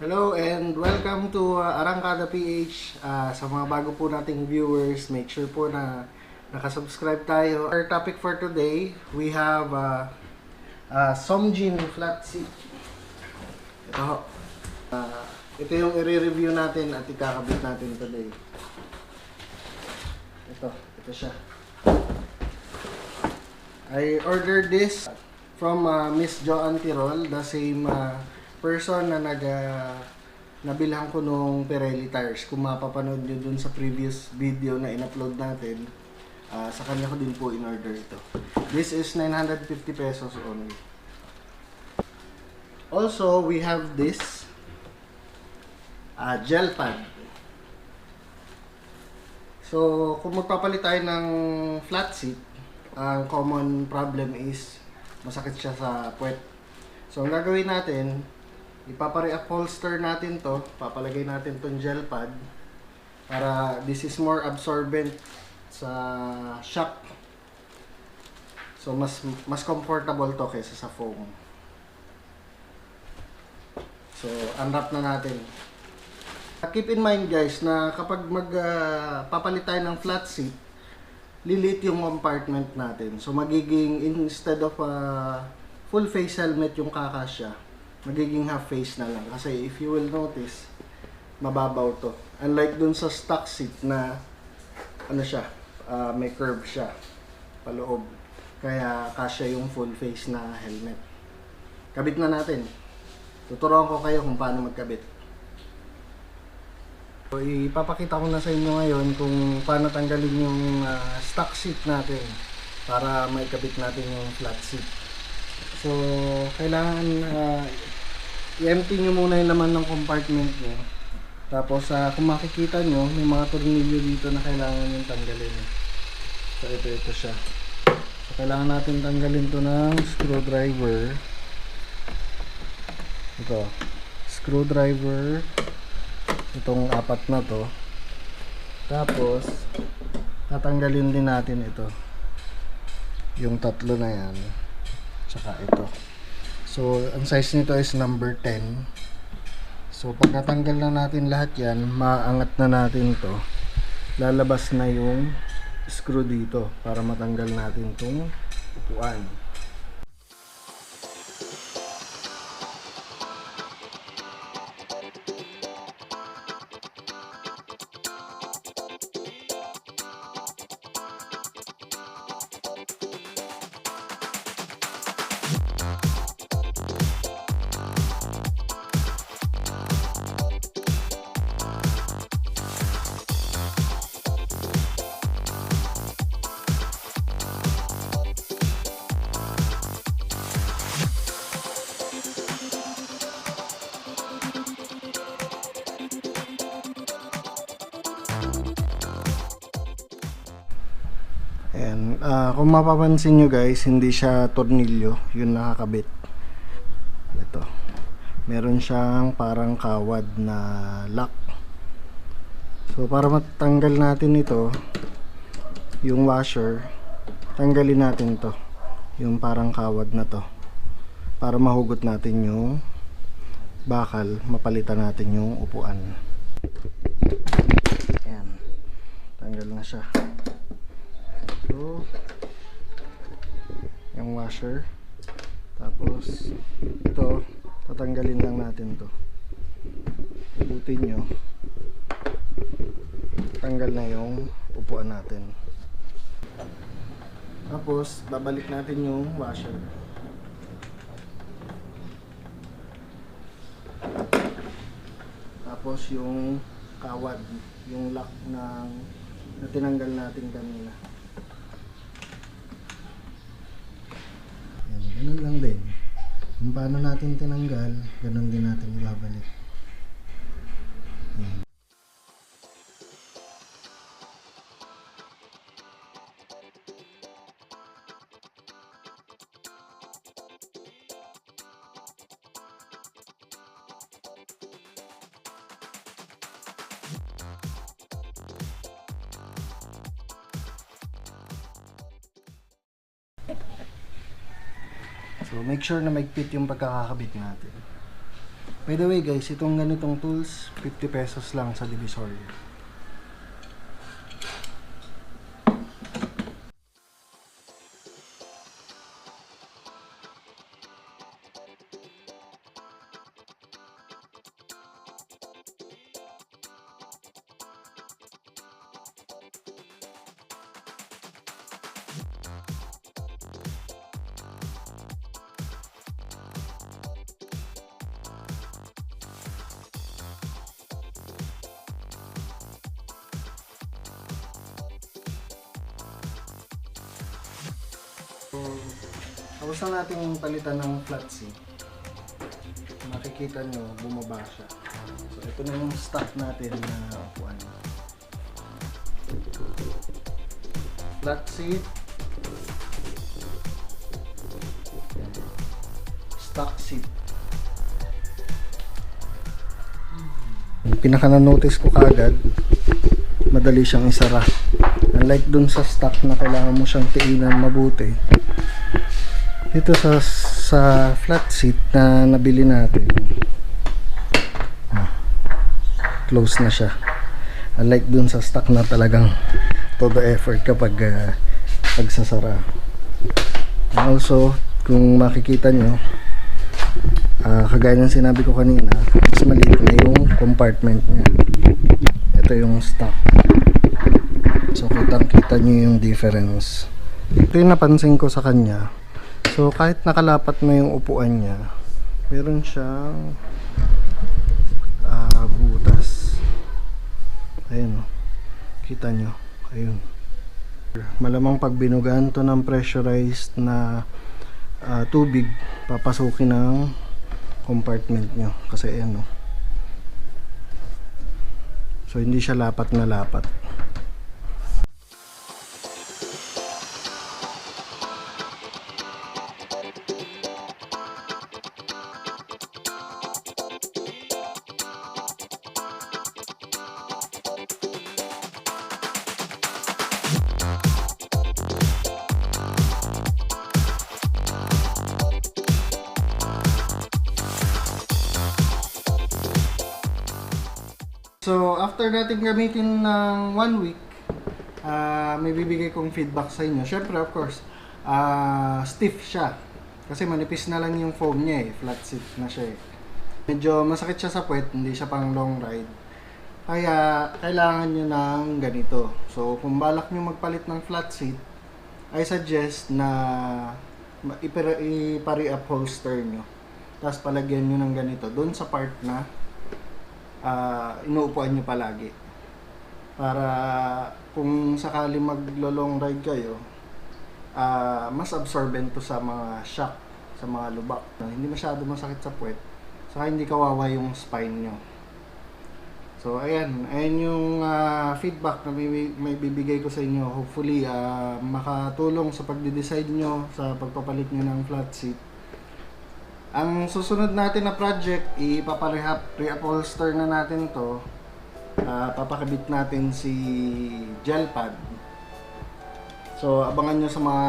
Hello and welcome to Arangkada PH. Sa mga bago po nating viewers, make sure po na nakasubscribe tayo. Our topic for today, we have Somjin flat seat. Ito, ito yung i-review natin at ikakabit natin today. Ito siya. I ordered this from Miss Joanne Tirol, the same person na nabilhan ko nung Pirelli tires. Kung mapapanood nyo dun sa previous video na in-upload natin, sa kanya ko din po in-order ito. This is 950 pesos only. Also, we have this gel pad. So, kung magpapalit tayo ng flat seat, ang common problem is masakit siya sa puwet. So, ang gagawin natin, ipapare-upholster natin to, papalagay natin tong gel pad para this is more absorbent sa shock. So, mas comfortable to kaysa sa foam. So, unwrap na natin. Keep in mind guys na kapag papalit tayo ng flat seat, lilit yung compartment natin. So magiging, instead of full face helmet yung kakasya, magiging half face na lang. Kasi if you will notice, mababaw to. Unlike dun sa stock seat na ano siya, may curve siya paloob. Kaya kasya yung full face na helmet. Kabit na natin. Tuturuan ko kayo kung paano magkabit. So, ipapakita ko na sa inyo ngayon kung paano tanggalin yung stock seat natin para maikabit natin yung flat seat. So, kailangan i-empty nyo muna yung laman ng compartment nyo. Tapos, kung makikita nyo, may mga tornilyo dito na kailangan yung tanggalin. So, ito siya. So, kailangan natin tanggalin to ng screwdriver. Ito, screwdriver. Itong apat na to. Tapos tatanggalin din natin ito, yung tatlo na yan, tsaka ito. So ang size nito is number 10. So pag natanggal na natin lahat yan, maangat na natin to, lalabas na yung screw dito para matanggal natin itong upuan. And kung mapapansin nyo guys, hindi siya tornilyo yung nakakabit. Ito, meron siyang parang kawad na lock. So para matanggal natin ito, yung washer, tanggalin natin to, yung parang kawad na to, para mahugot natin yung bakal, mapalitan natin yung upuan. Ayan, tanggal na siya. So, yung washer, tapos ito, tatanggalin lang natin to. Ibutin nyo, tanggal na yung upuan natin. Tapos babalik natin yung washer. Tapos yung kawad, yung lock na tinanggal natin kanina. Ganun lang din. Kung paano natin tinanggal, ganun din natin ibabalik. Ayan. So make sure na maigpit yung pagkakakabit natin. By the way guys, itong ganitong tools, 50 pesos lang sa Divisoria. Tapos na natin palitan ng flat seat. Makikita nyo, bumaba siya. So, ito na yung stock natin na upuan. Flat seat. Stock seat. Pinaka na-notice ko kaagad, madali siyang isara. Unlike dun sa stock na kailangan mo siyang tiinan mabuti, dito sa flat seat na nabili natin, close na siya. Unlike dun sa stock na talagang todo effort kapag pagsasara. And also, kung makikita nyo, kagaya ng sinabi ko kanina, mas maliit na yung compartment niya. Ito yung stock. So kitang-kita nyo yung difference. Ito yung napansin ko sa kanya. So kahit nakalapat na yung upuan niya, meron siyang butas. Ayun, kita nyo. Ayun. Malamang pag binugaan to ng pressurized na tubig, papasukin ng compartment nyo. Kasi ayan, no? So hindi siya lapat na lapat. So, after natin gamitin ng 1 week, may bibigay kong feedback sa inyo. Syempre, of course, stiff siya. Kasi manipis na lang yung foam niya eh. Flat seat na siya eh. Medyo masakit siya sa puwet, hindi siya pang long ride. Kaya, kailangan nyo ng ganito. So, kung balak nyo magpalit ng flat seat, I suggest na ipari-upholster nyo. Tapos palagyan nyo ng ganito doon sa part na inuupuan nyo palagi, para kung sakali maglo-long ride kayo, mas absorbent to sa mga shock, sa mga lubak, hindi masyado masakit sa puwet, saka hindi kawawa yung spine nyo. So ayan yung feedback na may bibigay ko sa inyo. Hopefully makatulong sa pagde-decide nyo sa pagpapalit nyo ng flat seat. Ang susunod natin na project, reupholster na natin to. Papakabit natin si gel pad. So, abangan nyo sa mga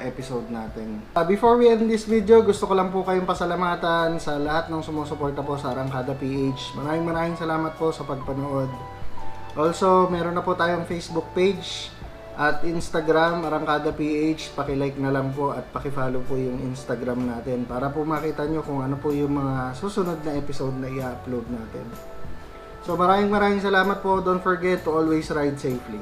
episode natin. Before we end this video, gusto ko lang po kayong pasalamatan sa lahat ng sumusuporta po sa Arangkada PH. Maraming salamat po sa pagpanood. Also, meron na po tayong Facebook page at Instagram, Arangkada PH. Paki-like na lang po at paki-follow po yung Instagram natin para po makita nyo kung ano po yung mga susunod na episode na i-upload natin. So maraming salamat po. Don't forget to always ride safely.